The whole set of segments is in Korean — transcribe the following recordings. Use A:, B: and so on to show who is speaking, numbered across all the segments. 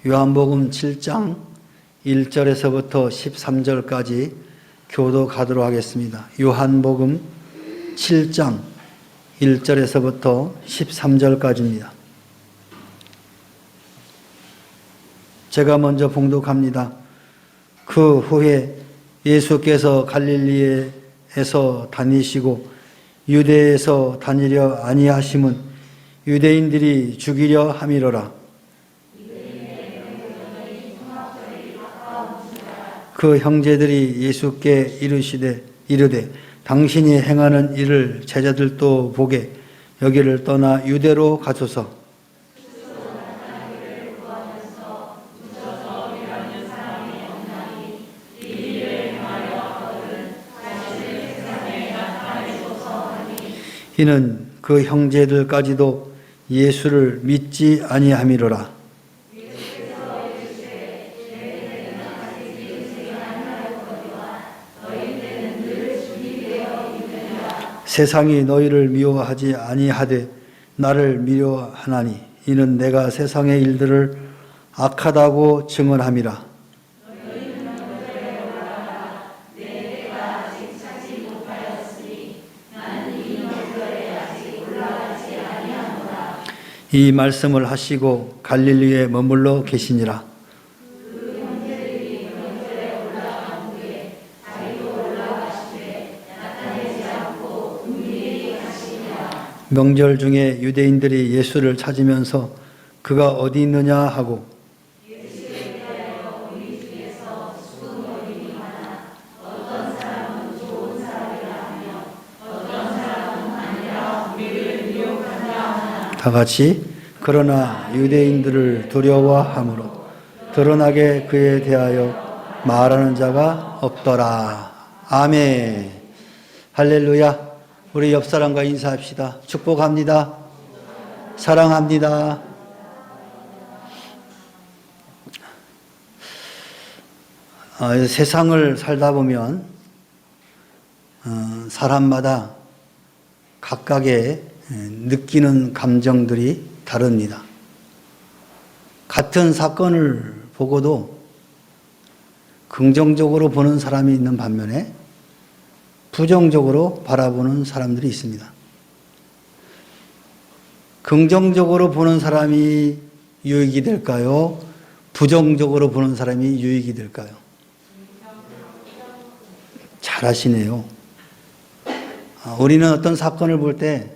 A: 요한복음 7장 1절에서부터 13절까지 교도가도록 하겠습니다. 요한복음 7장 1절에서부터 13절까지입니다. 제가 먼저 봉독합니다. 그 후에 예수께서 갈릴리에서 다니시고 유대에서 다니려 아니하심은 유대인들이 죽이려 함이로라. 그 형제들이 예수께 이르되 당신이 행하는 일을 제자들도 보게 여기를 떠나 유대로 가소서. 이는 그 형제들까지도 예수를 믿지 아니함이로라. 세상이 너희를 미워하지 아니하되 나를 미워하나니 이는 내가 세상의 일들을 악하다고 증언함이라. 이 말씀을 하시고 갈릴리에 머물러 계시니라. 명절 중에 유대인들이 예수를 찾으면서 그가 어디 있느냐 하고 다 같이 그러나 유대인들을 두려워함으로 드러나게 그에 대하여 말하는 자가 없더라. 아멘. 할렐루야. 우리 옆 사람과 인사합시다. 축복합니다. 사랑합니다. 세상을 살다 보면 사람마다 각각의 느끼는 감정들이 다릅니다. 같은 사건을 보고도 긍정적으로 보는 사람이 있는 반면에 부정적으로 바라보는 사람들이 있습니다. 긍정적으로 보는 사람이 유익이 될까요? 부정적으로 보는 사람이 유익이 될까요? 잘하시네요. 우리는 어떤 사건을 볼 때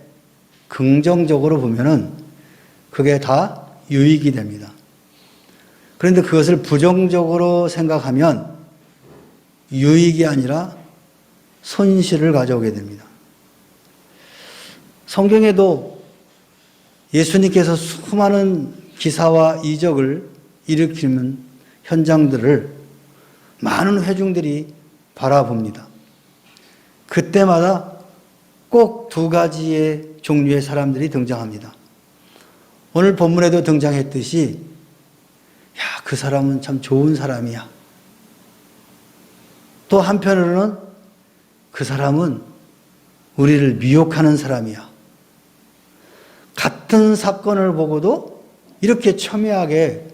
A: 긍정적으로 보면은 그게 다 유익이 됩니다. 그런데 그것을 부정적으로 생각하면 유익이 아니라 손실을 가져오게 됩니다. 성경에도 예수님께서 수많은 기사와 이적을 일으키는 현장들을 많은 회중들이 바라봅니다. 그때마다 꼭 두 가지의 종류의 사람들이 등장합니다. 오늘 본문에도 등장했듯이 그 사람은 참 좋은 사람이야. 또 한편으로는 그 사람은 우리를 미혹하는 사람이야. 같은 사건을 보고도 이렇게 첨예하게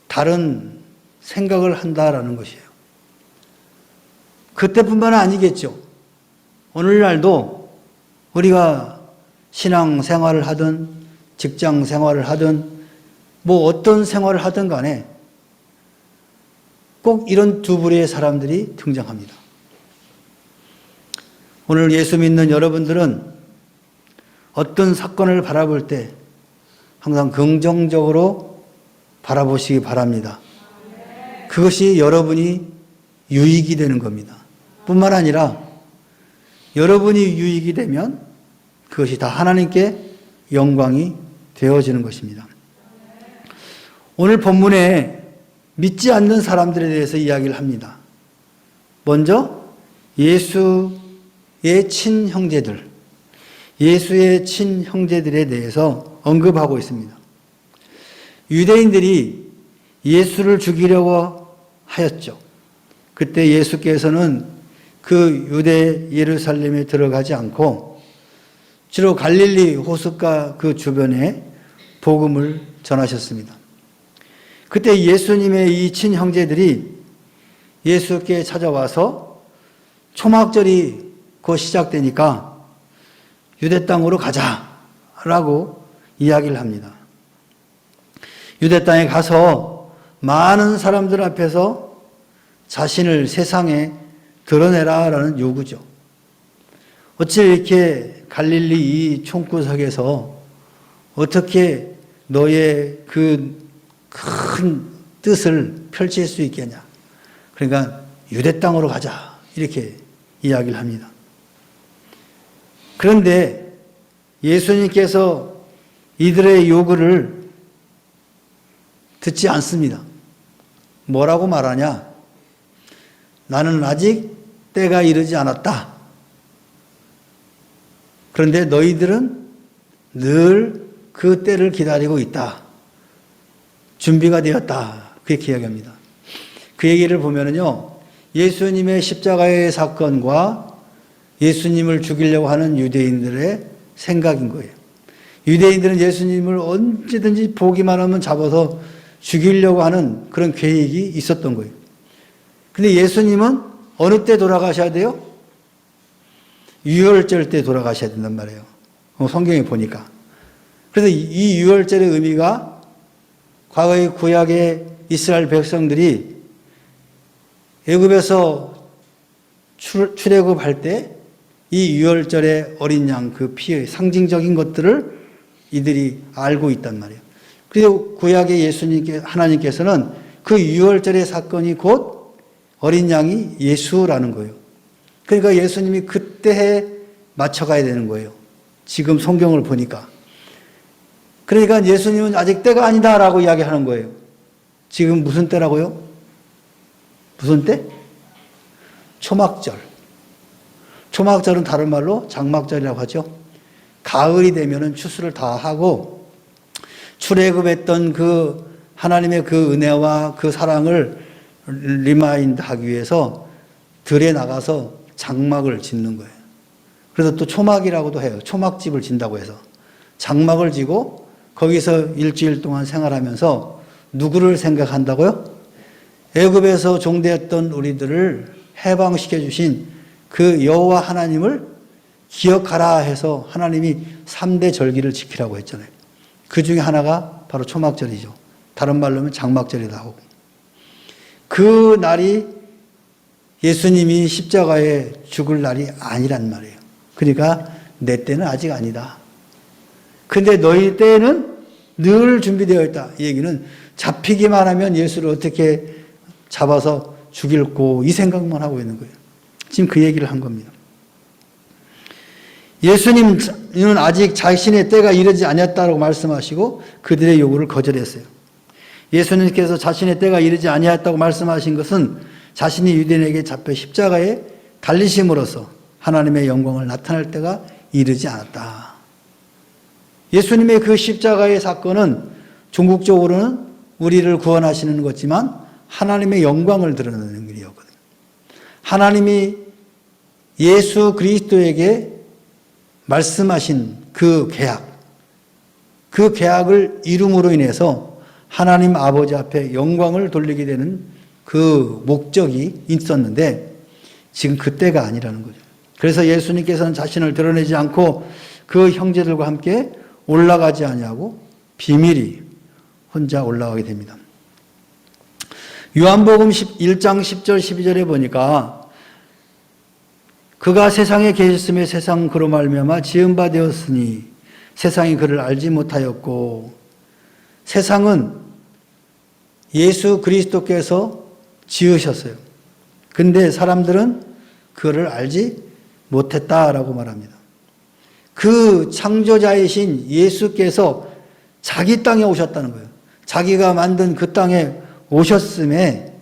A: 다른 생각을 한다라는 것이에요. 그때뿐만 아니겠죠. 오늘날도 우리가 신앙 생활을 하든 직장 생활을 하든 뭐 어떤 생활을 하든 간에 꼭 이런 두 부류의 사람들이 등장합니다. 오늘 예수 믿는 여러분들은 어떤 사건을 바라볼 때 항상 긍정적으로 바라보시기 바랍니다. 그것이 여러분이 유익이 되는 겁니다. 뿐만 아니라 여러분이 유익이 되면 그것이 다 하나님께 영광이 되어지는 것입니다. 오늘 본문에 믿지 않는 사람들에 대해서 이야기를 합니다. 먼저 예수의 친형제들, 예수의 친형제들에 대해서 언급하고 있습니다. 유대인들이 예수를 죽이려고 하였죠. 그때 예수께서는 그 유대 예루살렘에 들어가지 않고 주로 갈릴리 호숫가 그 주변에 복음을 전하셨습니다. 그때 예수님의 이 친형제들이 예수께 찾아와서 초막절이 곧 시작되니까 유대 땅으로 가자라고 이야기를 합니다. 유대 땅에 가서 많은 사람들 앞에서 자신을 세상에 드러내라라는 요구죠. 어찌 이렇게 갈릴리 이 총구석에서 어떻게 너의 그 큰 뜻을 펼칠 수 있겠냐. 그러니까 유대 땅으로 가자 이렇게 이야기를 합니다. 그런데 예수님께서 이들의 요구를 듣지 않습니다. 뭐라고 말하냐? 나는 아직 때가 이르지 않았다. 그런데 너희들은 늘 그 때를 기다리고 있다. 준비가 되었다. 그렇게 이야기합니다. 그 얘기를 보면은요, 예수님의 십자가의 사건과 예수님을 죽이려고 하는 유대인들의 생각인 거예요. 유대인들은 예수님을 언제든지 보기만 하면 잡아서 죽이려고 하는 그런 계획이 있었던 거예요. 근데 예수님은 어느 때 돌아가셔야 돼요? 유월절 때 돌아가셔야 된단 말이에요. 성경에 보니까. 그래서 이 유월절의 의미가 과거의 구약의 이스라엘 백성들이 애굽에서 출애굽할 때 이 유월절의 어린 양 그 피의 상징적인 것들을 이들이 알고 있단 말이에요. 그리고 구약의 예수님께 하나님께서는 그 유월절의 사건이 곧 어린 양이 예수라는 거예요. 그러니까 예수님이 그때에 맞춰가야 되는 거예요. 지금 성경을 보니까. 그러니까 예수님은 아직 때가 아니다라고 이야기하는 거예요. 지금 무슨 때라고요? 무슨 때? 초막절. 초막절은 다른 말로 장막절이라고 하죠. 가을이 되면은 추수를 다 하고 출애굽했던 그 하나님의 그 은혜와 그 사랑을 리마인드 하기 위해서 들에 나가서 장막을 짓는 거예요. 그래서 또 초막이라고도 해요. 초막집을 진다고 해서. 장막을 지고 거기서 일주일 동안 생활하면서 누구를 생각한다고요? 애굽에서 종되었던 우리들을 해방시켜 주신 그 여호와 하나님을 기억하라 해서 하나님이 3대 절기를 지키라고 했잖아요. 그 중에 하나가 바로 초막절이죠. 다른 말로 하면 장막절이라고 하고. 그 날이 예수님이 십자가에 죽을 날이 아니란 말이에요. 그러니까 내 때는 아직 아니다. 근데 너희 때는 늘 준비되어 있다. 이 얘기는 잡히기만 하면 예수를 어떻게 잡아서 죽일고 이 생각만 하고 있는 거예요. 지금 그 얘기를 한 겁니다. 예수님은 아직 자신의 때가 이르지 않았다고 말씀하시고 그들의 요구를 거절했어요. 예수님께서 자신의 때가 이르지 아니었다고 말씀하신 것은 자신이 유대인에게 잡혀 십자가에 달리심으로써 하나님의 영광을 나타낼 때가 이르지 않았다. 예수님의 그 십자가의 사건은 종국적으로는 우리를 구원하시는 것이지만 하나님의 영광을 드러내는 일이었거든요. 하나님이 예수 그리스도에게 말씀하신 그 계약을 이룸으로 인해서 하나님 아버지 앞에 영광을 돌리게 되는 그 목적이 있었는데 지금 그때가 아니라는 거죠. 그래서 예수님께서는 자신을 드러내지 않고 그 형제들과 함께 올라가지 아니하고 비밀히 혼자 올라가게 됩니다. 요한복음 1장 10절 12절에 보니까 그가 세상에 계셨으며 세상 그로 말미암아 지은 바 되었으니 세상이 그를 알지 못하였고 세상은 예수 그리스도께서 지으셨어요. 근데 사람들은 그를 알지 못했다라고 말합니다. 그 창조자이신 예수께서 자기 땅에 오셨다는 거예요. 자기가 만든 그 땅에 오셨음에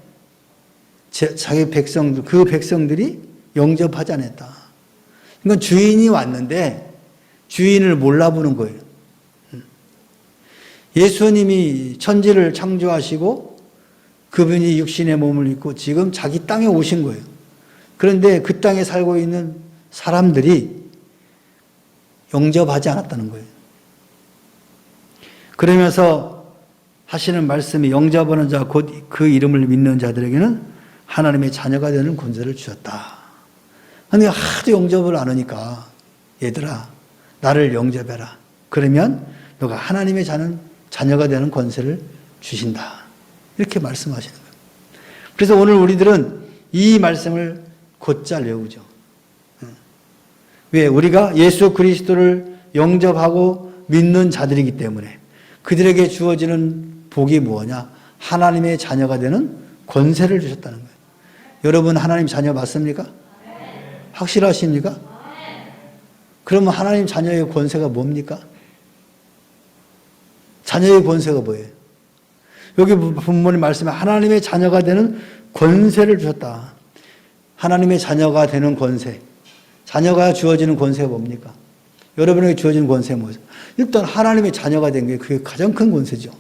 A: 자기 백성들, 그 백성들이 영접하지 않았다. 그러니까 주인이 왔는데 주인을 몰라보는 거예요. 예수님이 천지를 창조하시고 그분이 육신의 몸을 입고 지금 자기 땅에 오신 거예요. 그런데 그 땅에 살고 있는 사람들이 영접하지 않았다는 거예요. 그러면서 하시는 말씀이 영접하는 자 곧 그 이름을 믿는 자들에게는 하나님의 자녀가 되는 권세를 주셨다. 근데 하도 영접을 안 하니까 얘들아 나를 영접해라. 그러면 너가 하나님의 자녀가 되는 권세를 주신다. 이렇게 말씀하시는 거예요. 그래서 오늘 우리들은 이 말씀을 곧잘 외우죠. 왜? 우리가 예수 그리스도를 영접하고 믿는 자들이기 때문에 그들에게 주어지는 복이 뭐냐? 하나님의 자녀가 되는 권세를 주셨다는 거예요. 여러분 하나님 자녀 맞습니까? 확실하십니까? 그러면 하나님 자녀의 권세가 뭡니까? 자녀의 권세가 뭐예요? 여기 본문의 말씀에 하나님의 자녀가 되는 권세를 주셨다. 하나님의 자녀가 되는 권세. 자녀가 주어지는 권세가 뭡니까? 여러분에게 주어지는 권세가 뭐죠? 일단 하나님의 자녀가 된 게 그게 가장 큰 권세죠.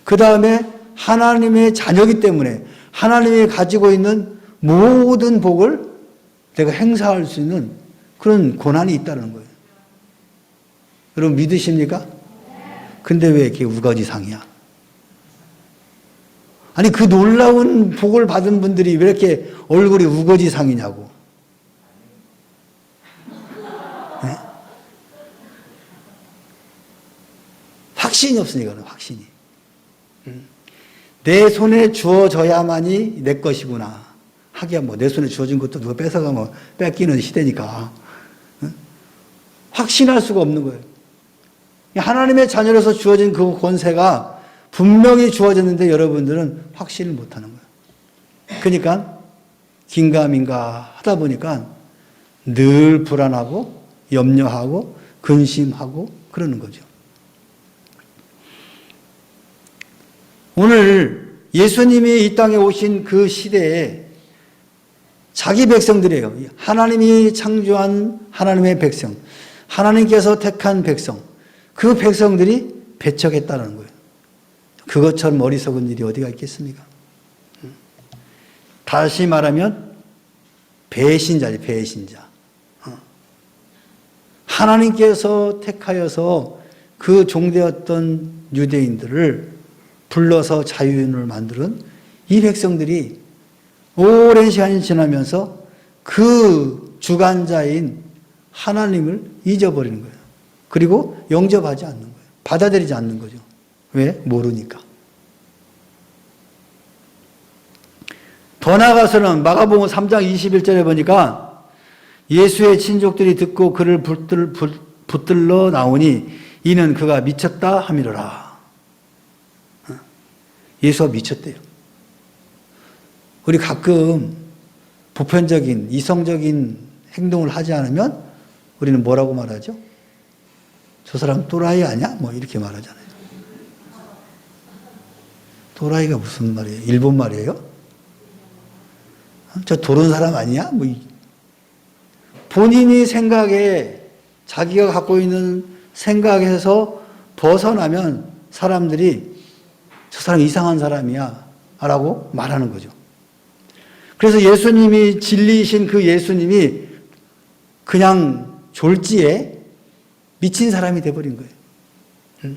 A: 그 다음에 하나님의 자녀이기 때문에 하나님이 가지고 있는 모든 복을 내가 행사할 수 있는 그런 권한이 있다는 거예요. 여러분 믿으십니까? 근데 왜 이렇게 우거지상이야? 아니 그 놀라운 복을 받은 분들이 왜 이렇게 얼굴이 우거지상이냐고. 네? 확신이 없으니까 확신이. 내 손에 주어져야만이 내 것이구나. 하기야 뭐 내 손에 주어진 것도 누가 뺏어가면 뺏기는 시대니까. 확신할 수가 없는 거예요. 하나님의 자녀로서 주어진 그 권세가 분명히 주어졌는데 여러분들은 확신을 못하는 거예요. 그러니까 긴가민가 하다 보니까 늘 불안하고 염려하고 근심하고 그러는 거죠. 오늘 예수님이 이 땅에 오신 그 시대에 자기 백성들이에요. 하나님이 창조한 하나님의 백성, 하나님께서 택한 백성, 그 백성들이 배척했다는 거예요. 그것처럼 어리석은 일이 어디가 있겠습니까? 다시 말하면 배신자지, 배신자. 하나님께서 택하여서 그 종되었던 유대인들을 불러서 자유인을 만드는 이 백성들이 오랜 시간이 지나면서 그 주관자인 하나님을 잊어버리는 거예요. 그리고 영접하지 않는 거예요. 받아들이지 않는 거죠. 왜? 모르니까. 더 나아가서는 마가복음 3장 21절에 보니까 예수의 친족들이 듣고 그를 붙들러 나오니 이는 그가 미쳤다 하미로라. 예수가 미쳤대요. 우리 가끔 보편적인 이성적인 행동을 하지 않으면 우리는 뭐라고 말하죠? 저 사람 또라이 아니야? 뭐 이렇게 말하잖아요. 또라이가 무슨 말이에요? 일본 말이에요? 저 도른 사람 아니야? 뭐 본인이 생각에 자기가 갖고 있는 생각에서 벗어나면 사람들이 저 사람 이상한 사람이야 라고 말하는 거죠. 그래서 예수님이 진리이신 그 예수님이 그냥 졸지에 미친 사람이 돼버린 거예요.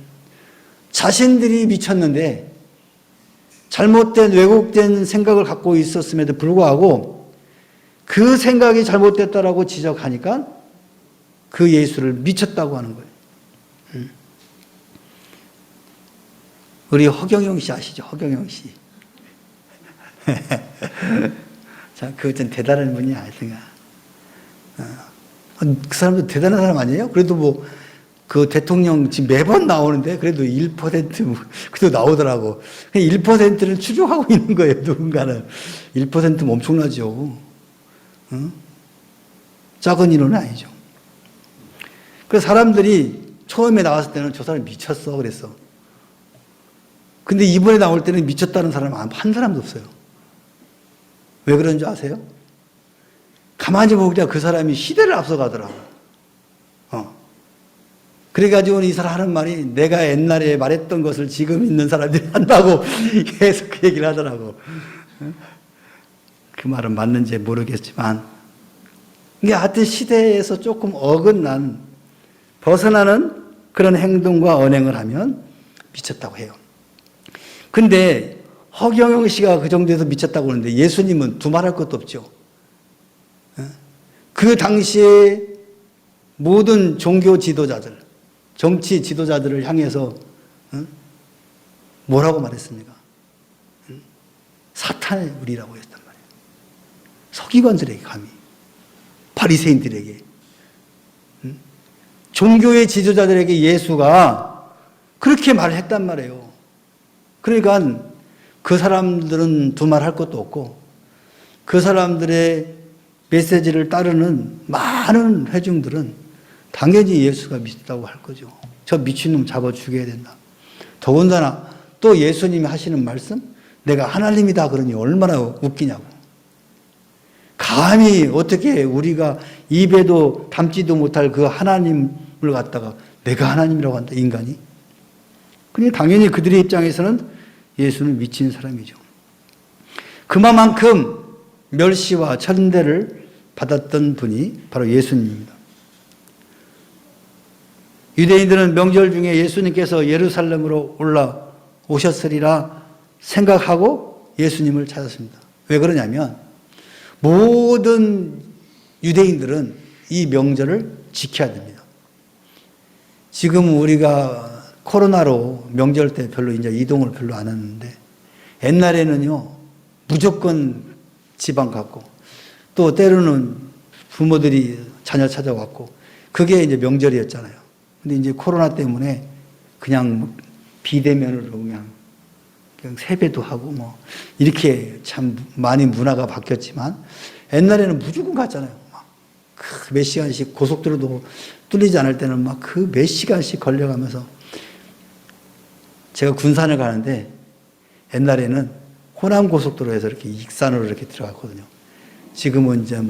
A: 자신들이 미쳤는데 잘못된 왜곡된 생각을 갖고 있었음에도 불구하고 그 생각이 잘못됐다라고 지적하니까 그 예수를 미쳤다고 하는 거예요. 우리 허경영 씨 아시죠? 허경영 씨. 자, 그거 좀 대단한 분이 아니야. 그 사람도 대단한 사람 아니에요? 그래도 뭐, 그 대통령 지금 매번 나오는데, 그래도 1% 그래도 나오더라고. 1%를 추종하고 있는 거예요, 누군가는. 1%면 엄청나죠. 응? 작은 인원은 아니죠. 그래서 사람들이 처음에 나왔을 때는 저 사람이 미쳤어, 그랬어. 근데 이번에 나올 때는 미쳤다는 사람 한 사람도 없어요. 왜 그런 줄 아세요? 가만히 보자 그 사람이 시대를 앞서가더라고. 그래가지고 이 사람 하는 말이 내가 옛날에 말했던 것을 지금 있는 사람들이 한다고 계속 그 얘기를 하더라고. 그 말은 맞는지 모르겠지만 이게 하여튼 시대에서 조금 어긋난 벗어나는 그런 행동과 언행을 하면 미쳤다고 해요. 근데 허경영 씨가 그 정도에서 미쳤다고 하는데 예수님은 두말할 것도 없죠. 그 당시에 모든 종교 지도자들, 정치 지도자들을 향해서 뭐라고 말했습니까? 사탄의 우리라고 했단 말이에요. 서기관들에게 감히, 바리새인들에게, 종교의 지도자들에게 예수가 그렇게 말을 했단 말이에요. 그러니까 그 사람들은 두말할 것도 없고 그 사람들의 메시지를 따르는 많은 회중들은 당연히 예수가 믿다고 할 거죠. 저 미친놈 잡아 죽여야 된다. 더군다나 또 예수님이 하시는 말씀, 내가 하나님이다 그러니 얼마나 웃기냐고. 감히 어떻게 우리가 입에도 담지도 못할 그 하나님을 갖다가 내가 하나님이라고 한다, 인간이. 그러니 당연히 그들의 입장에서는 예수는 미친 사람이죠. 그만큼 멸시와 천대를 받았던 분이 바로 예수님입니다. 유대인들은 명절 중에 예수님께서 예루살렘으로 올라오셨으리라 생각하고 예수님을 찾았습니다. 왜 그러냐면 모든 유대인들은 이 명절을 지켜야 됩니다. 지금 우리가 코로나로 명절 때 별로 이제 이동을 별로 안 하는데 옛날에는요 무조건 지방 갔고 또 때로는 부모들이 자녀 찾아왔고 그게 이제 명절이었잖아요. 근데 이제 코로나 때문에 그냥 비대면으로 그냥 세배도 하고 뭐 이렇게 참 많이 문화가 바뀌었지만 옛날에는 무조건 갔잖아요. 막 그 몇 시간씩 고속도로도 뚫리지 않을 때는 막 그 몇 시간씩 걸려가면서 제가 군산을 가는데 옛날에는 호남 고속도로에서 이렇게 익산으로 이렇게 들어갔거든요. 지금은 이제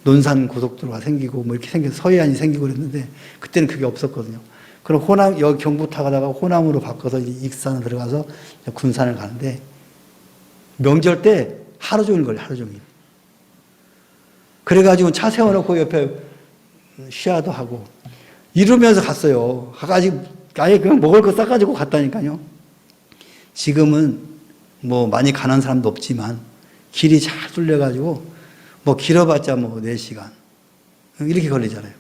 A: 논산 고속도로가 생기고 뭐 이렇게 생겨서 서해안이 생기고 그랬는데 그때는 그게 없었거든요. 그럼 호남, 여기 경부 타가다가 호남으로 바꿔서 익산을 들어가서 군산을 가는데 명절 때 하루 종일 걸려요, 하루 종일. 그래가지고 차 세워놓고 옆에 쉬야도 하고 이러면서 갔어요. 가가지고 아예 그냥 먹을 거 싸가지고 갔다니까요. 지금은 뭐 많이 가는 사람도 없지만 길이 잘 뚫려가지고 뭐 길어봤자 뭐 4시간 이렇게 걸리잖아요.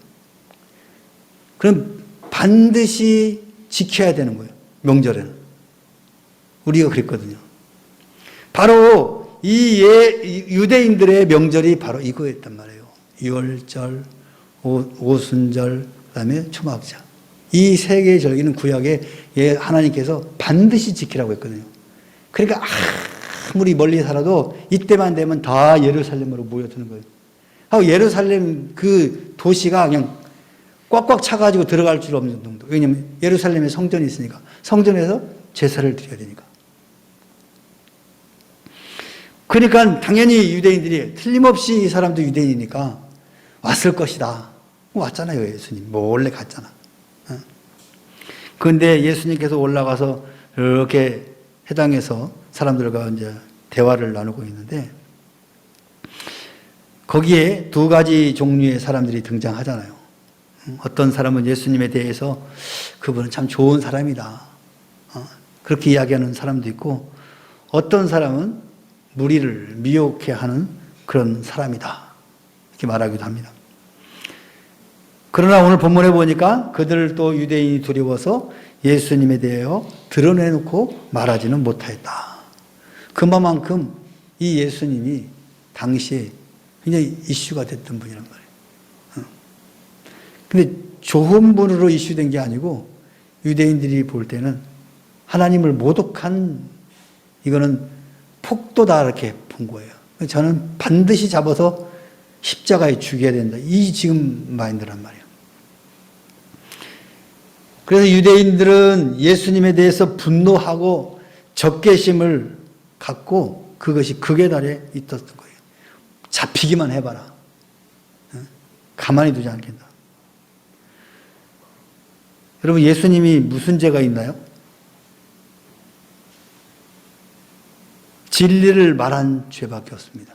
A: 그럼 반드시 지켜야 되는 거예요. 명절에는. 우리가 그랬거든요. 바로 이 유대인들의 명절이 바로 이거였단 말이에요. 유월절, 오순절, 그다음에 초막절. 이 세 개의 절기는 구약에 하나님께서 반드시 지키라고 했거든요. 그러니까 아무리 멀리 살아도 이때만 되면 다 예루살렘으로 모여드는 거예요. 하고 예루살렘 그 도시가 그냥 꽉꽉 차가지고 들어갈 줄 없는 정도. 왜냐하면 예루살렘에 성전이 있으니까. 성전에서 제사를 드려야 되니까. 그러니까 당연히 유대인들이 틀림없이 이 사람도 유대인이니까 왔을 것이다. 왔잖아요, 예수님. 뭐 원래 갔잖아. 그런데 예수님께서 올라가서 이렇게 해당에서 사람들과 이제 대화를 나누고 있는데 거기에 두 가지 종류의 사람들이 등장하잖아요. 어떤 사람은 예수님에 대해서 그분은 참 좋은 사람이다. 그렇게 이야기하는 사람도 있고 어떤 사람은 무리를 미혹해 하는 그런 사람이다. 이렇게 말하기도 합니다. 그러나 오늘 본문에 보니까 그들도 유대인이 두려워서 예수님에 대하여 드러내놓고 말하지는 못하였다. 그만큼 이 예수님이 당시에 굉장히 이슈가 됐던 분이란 말이에요. 근데 좋은 분으로 이슈된 게 아니고 유대인들이 볼 때는 하나님을 모독한 이거는 폭도다 이렇게 본 거예요. 저는 반드시 잡아서 십자가에 죽여야 된다. 이 지금 마인드란 말이에요. 그래서 유대인들은 예수님에 대해서 분노하고 적개심을 갖고 그것이 극에 달해 있었던 거예요. 잡히기만 해봐라. 가만히 두지 않겠다. 여러분 예수님이 무슨 죄가 있나요? 진리를 말한 죄밖에 없습니다.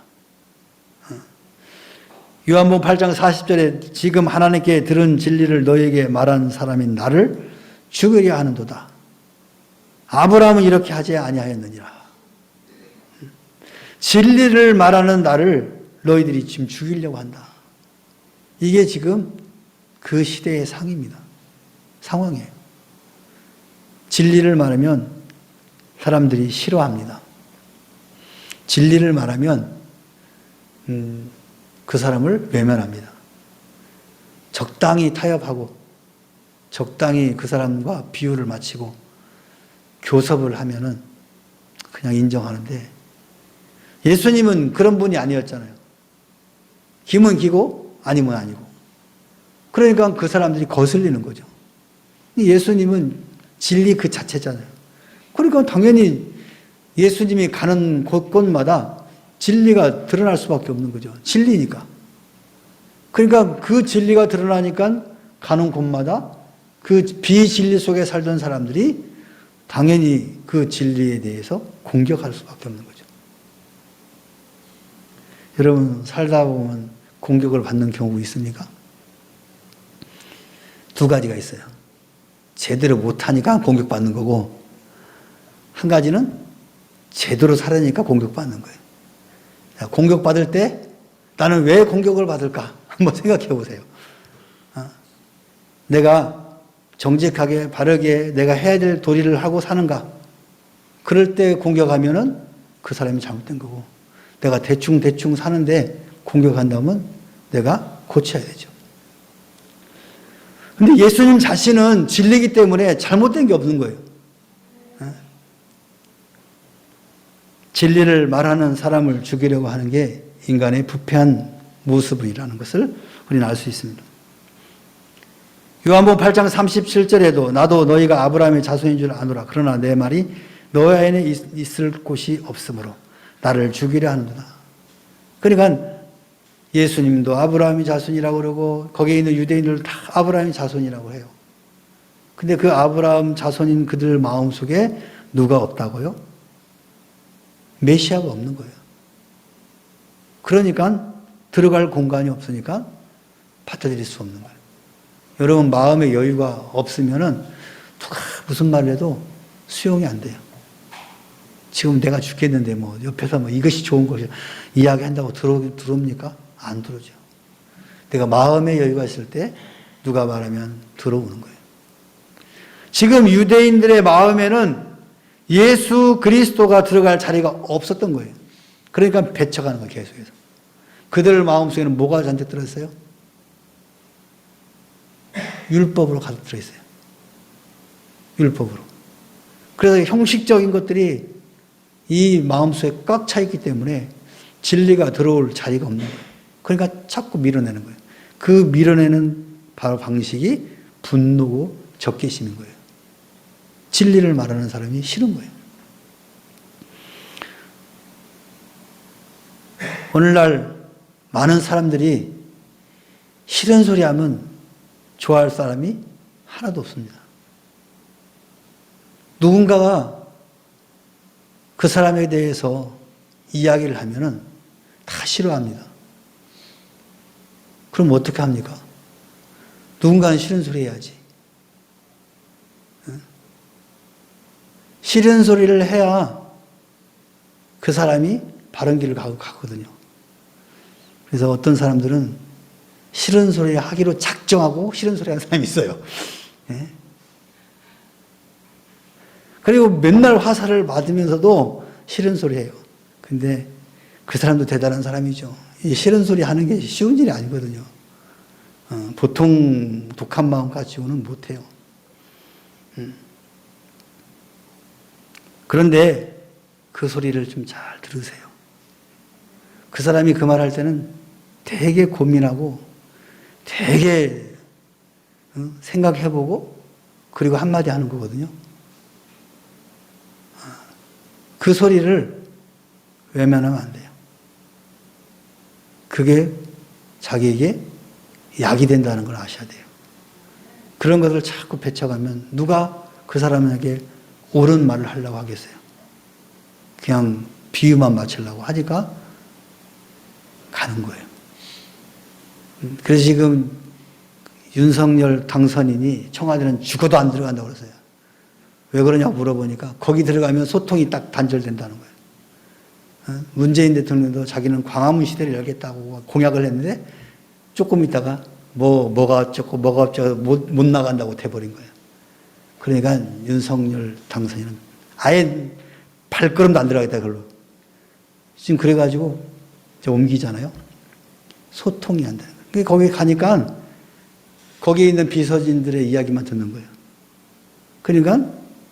A: 요한복음 8장 40절에 지금 하나님께 들은 진리를 너에게 말한 사람인 나를 죽이려 하는도다. 아브라함은 이렇게 하지 아니하였느니라. 진리를 말하는 나를 너희들이 지금 죽이려고 한다. 이게 지금 그 시대의 상황이에요. 진리를 말하면 사람들이 싫어합니다. 진리를 말하면 그 사람을 외면합니다. 적당히 타협하고 적당히 그 사람과 비유를 마치고 교섭을 하면은 그냥 인정하는데, 예수님은 그런 분이 아니었잖아요. 기면 기고 아니면 아니고. 그러니까 그 사람들이 거슬리는 거죠. 예수님은 진리 그 자체잖아요. 그러니까 당연히 예수님이 가는 곳곳마다 진리가 드러날 수밖에 없는 거죠. 진리니까. 그러니까 그 진리가 드러나니까 가는 곳마다 그 비진리 속에 살던 사람들이 당연히 그 진리에 대해서 공격할 수밖에 없는 거죠. 여러분, 살다 보면 공격을 받는 경우 있습니까? 두 가지가 있어요. 제대로 못하니까 공격받는 거고, 한 가지는 제대로 살으니까 공격받는 거예요. 공격받을 때 나는 왜 공격을 받을까? 한번 생각해 보세요. 내가 정직하게 바르게 내가 해야 될 도리를 하고 사는가? 그럴 때 공격하면은 그 사람이 잘못된 거고, 내가 대충 사는데 공격한다면 내가 고쳐야 되죠. 근데 예수님 자신은 진리이기 때문에 잘못된 게 없는 거예요. 진리를 말하는 사람을 죽이려고 하는 게 인간의 부패한 모습이라는 것을 우리는 알 수 있습니다. 요한복음 8장 37절에도 나도 너희가 아브라함의 자손인 줄 아노라. 그러나 내 말이 너희 안에 있을 곳이 없으므로 나를 죽이려 하는구나. 그러니까 예수님도 아브라함의 자손이라고 그러고 거기에 있는 유대인들 다 아브라함의 자손이라고 해요. 근데 그 아브라함 자손인 그들 마음속에 누가 없다고요? 메시아가 없는 거예요. 그러니까 들어갈 공간이 없으니까 받아들일 수 없는 거예요. 여러분, 마음의 여유가 없으면은 누가 무슨 말을 해도 수용이 안 돼요. 지금 내가 죽겠는데 뭐 옆에서 뭐 이것이 좋은 것이 이야기한다고 들어옵니까? 안 들어오죠. 내가 마음의 여유가 있을 때 누가 말하면 들어오는 거예요. 지금 유대인들의 마음에는 예수 그리스도가 들어갈 자리가 없었던 거예요. 그러니까 배척하는 거예요, 계속해서. 그들 마음속에는 뭐가 잔뜩 들어있어요? 율법으로 가득 들어있어요. 율법으로. 그래서 형식적인 것들이 이 마음속에 꽉 차 있기 때문에 진리가 들어올 자리가 없는 거예요. 그러니까 자꾸 밀어내는 거예요. 그 밀어내는 바로 방식이 분노고 적개심인 거예요. 진리를 말하는 사람이 싫은 거예요. 오늘날 많은 사람들이 싫은 소리 하면 좋아할 사람이 하나도 없습니다. 누군가가 그 사람에 대해서 이야기를 하면은 다 싫어합니다. 그럼 어떻게 합니까? 누군가는 싫은 소리 해야지. 싫은 소리를 해야 그 사람이 바른 길을 가거든요. 그래서 어떤 사람들은 싫은 소리 하기로 작정하고 싫은 소리 하는 사람이 있어요. 그리고 맨날 화살을 맞으면서도 싫은 소리 해요. 근데 그 사람도 대단한 사람이죠. 이 싫은 소리 하는 게 쉬운 일이 아니거든요. 보통 독한 마음 가지고는 못해요. 그런데 그 소리를 좀 잘 들으세요. 그 사람이 그 말 할 때는 되게 고민하고 되게 생각해보고 그리고 한마디 하는 거거든요. 그 소리를 외면하면 안 돼요. 그게 자기에게 약이 된다는 걸 아셔야 돼요. 그런 것을 자꾸 배쳐가면 누가 그 사람에게 옳은 말을 하려고 하겠어요. 그냥 비유만 맞추려고 하니까 가는 거예요. 그래서 지금 윤석열 당선인이 청와대는 죽어도 안 들어간다고 그러세요. 왜 그러냐고 물어보니까 거기 들어가면 소통이 딱 단절된다는 거예요. 문재인 대통령도 자기는 광화문 시대를 열겠다고 공약을 했는데 조금 있다가 뭐가 어쩌고 못 나간다고 돼버린 거예요. 그러니까 윤석열 당선인은 아예 발걸음도 안 들어가겠다 그걸로. 지금 그래가지고 이제 옮기잖아요. 소통이 안 되는 거예요. 거기 가니까 거기에 있는 비서진들의 이야기만 듣는 거예요. 그러니까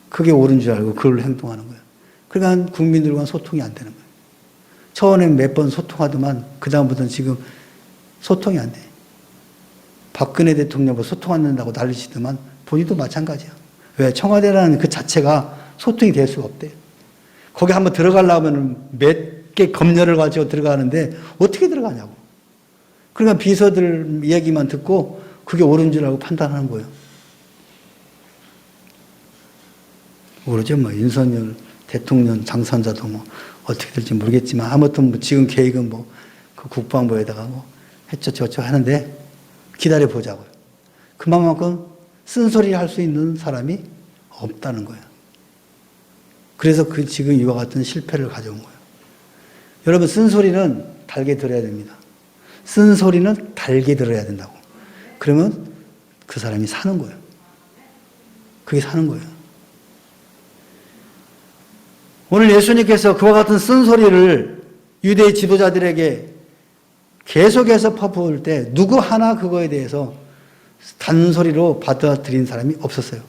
A: 그게 옳은 줄 알고 그걸로 행동하는 거예요. 그러니까 국민들과 소통이 안 되는 거예요. 처음에 몇 번 소통하더만 그다음부터는 지금 소통이 안 돼. 박근혜 대통령과 소통 안 된다고 난리치더만 본인도 마찬가지야. 왜? 청와대라는 그 자체가 소통이 될 수가 없대요. 거기 한번 들어가려면 몇 개 검열을 가지고 들어가는데 어떻게 들어가냐고. 그러니까 비서들 얘기만 듣고 그게 옳은 줄 알고 판단하는 거예요. 모르죠. 뭐 윤석열 대통령 당선자도 뭐 어떻게 될지 모르겠지만 아무튼 뭐 지금 계획은 뭐 그 국방부에다가 뭐 했죠 저쩌 하는데 기다려 보자고요. 그만큼 쓴소리 할 수 있는 사람이 없다는 거예요. 그래서 그 지금 이와 같은 실패를 가져온 거예요. 여러분 쓴소리는 달게 들어야 됩니다. 쓴소리는 달게 들어야 된다고. 그러면 그 사람이 사는 거예요. 그게 사는 거예요. 오늘 예수님께서 그와 같은 쓴소리를 유대 지도자들에게 계속해서 퍼부을 때 누구 하나 그거에 대해서 단소리로 받아들인 사람이 없었어요.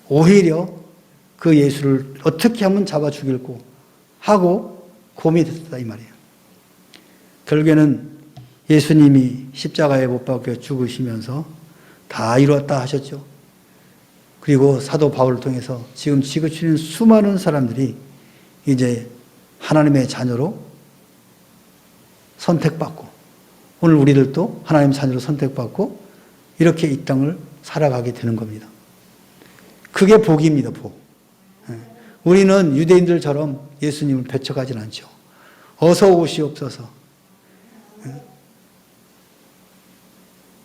A: 오히려 그 예수를 어떻게 하면 잡아 죽일고 하고 고민했다 이 말이에요. 결국에는 예수님이 십자가에 못 박혀 죽으시면서 다 이루었다 하셨죠. 그리고 사도 바울을 통해서 지금 지구촌인 수많은 사람들이 이제 하나님의 자녀로 선택받고 오늘 우리들도 하나님의 자녀로 선택받고 이렇게 이 땅을 살아가게 되는 겁니다. 그게 복입니다. 복. 우리는 유대인들처럼 예수님을 배척하진 않죠. 어서 오시옵소서.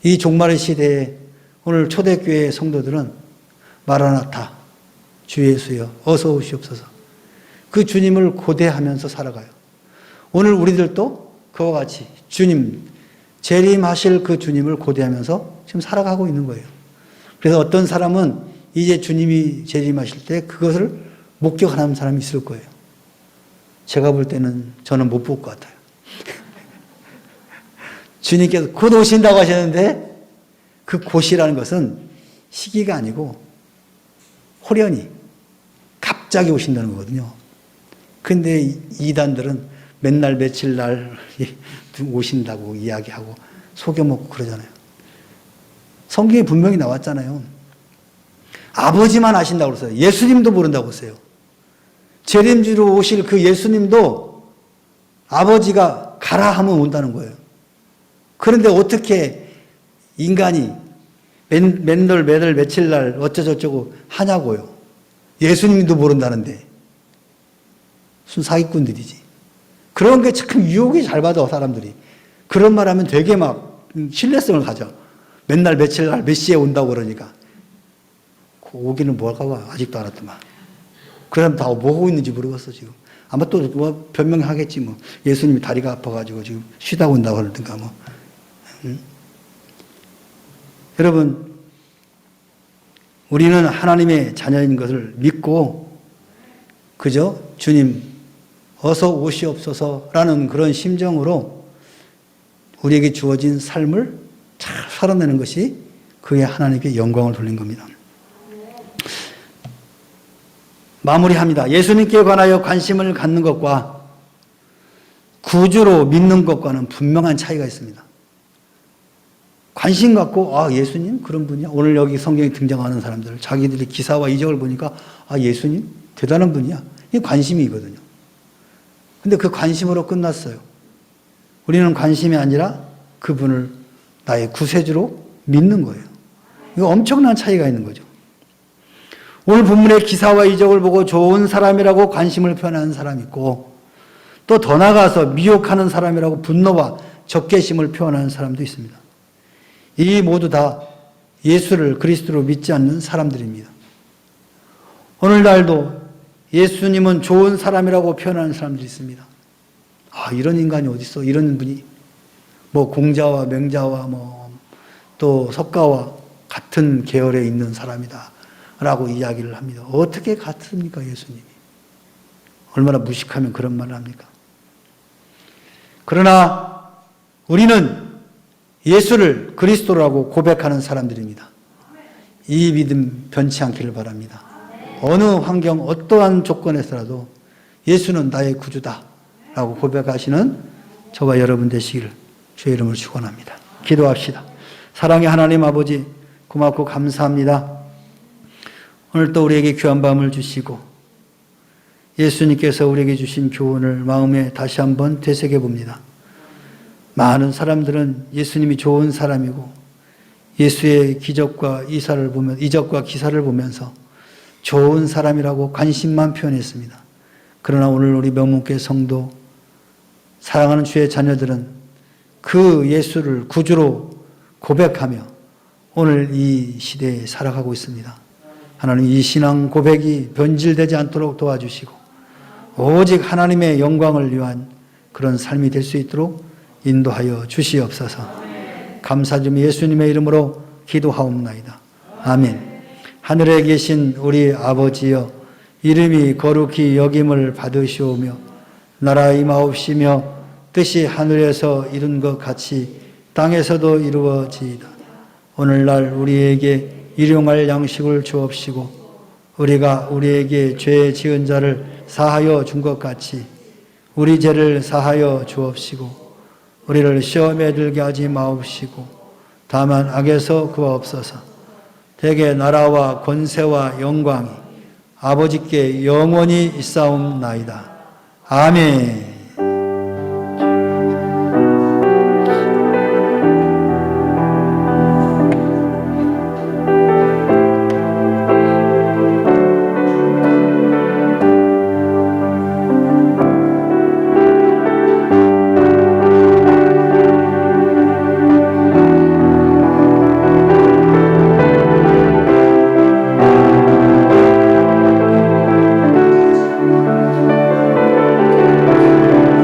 A: 이 종말의 시대에 오늘 초대교회 성도들은 마라나타, 주 예수여 어서 오시옵소서. 그 주님을 고대하면서 살아가요. 오늘 우리들도 그와 같이 주님, 재림하실 그 주님을 고대하면서 지금 살아가고 있는 거예요. 그래서 어떤 사람은 이제 주님이 재림하실 때 그것을 목격하는 사람이 있을 거예요. 제가 볼 때는 저는 못 볼 것 같아요. 주님께서 곧 오신다고 하셨는데 그 곧이라는 것은 시기가 아니고 호련히 갑자기 오신다는 거거든요. 근데 이단들은 맨날 며칠 날 오신다고 이야기하고 속여먹고 그러잖아요. 성경에 분명히 나왔잖아요. 아버지만 아신다고 그랬어요. 예수님도 모른다고 했어요. 재림주로 오실 그 예수님도 아버지가 가라 하면 온다는 거예요. 그런데 어떻게 인간이 맨날 매달 며칠 날 어쩌저쩌고 하냐고요. 예수님도 모른다는데. 무슨 사기꾼들이지. 그런 게 참 유혹이 잘 받아 사람들이. 그런 말 하면 되게 막 신뢰성을 가져. 맨날 며칠 날 몇 시에 온다고 그러니까. 오기는 뭐가 와 아직도 안 왔더만. 그 사람 다 뭐 하고 있는지 모르겠어 지금. 아마 또 뭐 변명하겠지 뭐. 예수님이 다리가 아파가지고 지금 쉬다 온다고 그러든가 뭐. 여러분, 우리는 하나님의 자녀인 것을 믿고 그저 주님 어서 오시옵소서라는 그런 심정으로 우리에게 주어진 삶을 잘 살아내는 것이 그게 하나님께 영광을 돌린 겁니다. 마무리합니다. 예수님께 관하여 관심을 갖는 것과 구주로 믿는 것과는 분명한 차이가 있습니다. 관심 갖고 예수님 그런 분이야. 오늘 여기 성경에 등장하는 사람들 자기들이 기사와 이적을 보니까 예수님 대단한 분이야. 이게 관심이거든요. 근데 그 관심으로 끝났어요. 우리는 관심이 아니라 그분을 나의 구세주로 믿는 거예요. 이거 엄청난 차이가 있는 거죠. 오늘 본문의 기사와 이적을 보고 좋은 사람이라고 관심을 표현하는 사람이 있고 또 더 나아가서 미혹하는 사람이라고 분노와 적개심을 표현하는 사람도 있습니다. 이 모두 다 예수를 그리스도로 믿지 않는 사람들입니다. 오늘날도 예수님은 좋은 사람이라고 표현하는 사람들이 있습니다. 아, 이런 인간이 어디 있어? 이런 분이 뭐 공자와 명자와 뭐 또 석가와 같은 계열에 있는 사람이다 라고 이야기를 합니다. 어떻게 같습니까, 예수님이? 얼마나 무식하면 그런 말을 합니까? 그러나 우리는 예수를 그리스도라고 고백하는 사람들입니다. 이 믿음 변치 않기를 바랍니다. 어느 환경, 어떠한 조건에서라도 예수는 나의 구주다 라고 고백하시는 저와 여러분 되시기를 주의 이름으로 축원합니다. 기도합시다. 사랑의 하나님 아버지, 고맙고 감사합니다. 오늘 또 우리에게 귀한 밤을 주시고 예수님께서 우리에게 주신 교훈을 마음에 다시 한번 되새겨 봅니다. 많은 사람들은 예수님이 좋은 사람이고 예수의 기적과 이적과 기사를 보면서 좋은 사람이라고 관심만 표현했습니다. 그러나 오늘 우리 명문교회 성도, 사랑하는 주의 자녀들은 그 예수를 구주로 고백하며 오늘 이 시대에 살아가고 있습니다. 하나님, 이 신앙 고백이 변질되지 않도록 도와주시고 오직 하나님의 영광을 위한 그런 삶이 될 수 있도록 인도하여 주시옵소서. 감사드리며 예수님의 이름으로 기도하옵나이다. 아멘. 하늘에 계신 우리 아버지여, 이름이 거룩히 여김을 받으시오며 나라 임하옵시며 뜻이 하늘에서 이룬 것 같이 땅에서도 이루어지이다. 오늘날 우리에게 일용할 양식을 주옵시고 우리가 우리에게 죄 지은 자를 사하여 준 것 같이 우리 죄를 사하여 주옵시고 우리를 시험에 들게 하지 마옵시고 다만 악에서 구하옵소서. 대개 나라와 권세와 영광이 아버지께 영원히 있사옵나이다. 아멘.